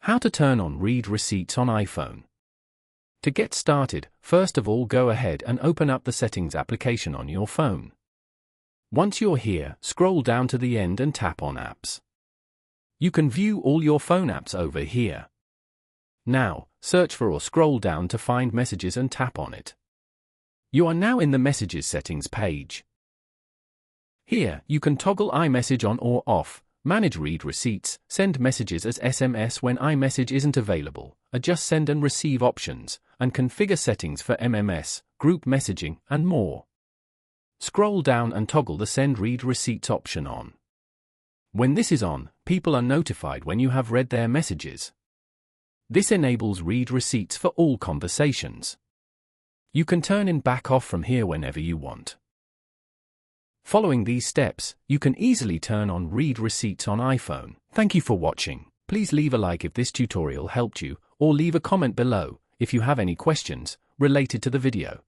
How to turn on Read Receipts on iPhone. To get started, first of all go ahead and open up the Settings application on your phone. Once you're here, scroll down to the end and tap on Apps. You can view all your phone apps over here. Now, search for or scroll down to find Messages and tap on it. You are now in the Messages settings page. Here, you can toggle iMessage on or off, manage read receipts, send messages as SMS when iMessage isn't available, adjust send and receive options, and configure settings for MMS, group messaging, and more. Scroll down and toggle the Send Read Receipts option on. When this is on, people are notified when you have read their messages. This enables read receipts for all conversations. You can turn in back off from here whenever you want. Following these steps, you can easily turn on Read Receipts on iPhone. Thank you for watching. Please leave a like if this tutorial helped you, or leave a comment below if you have any questions related to the video.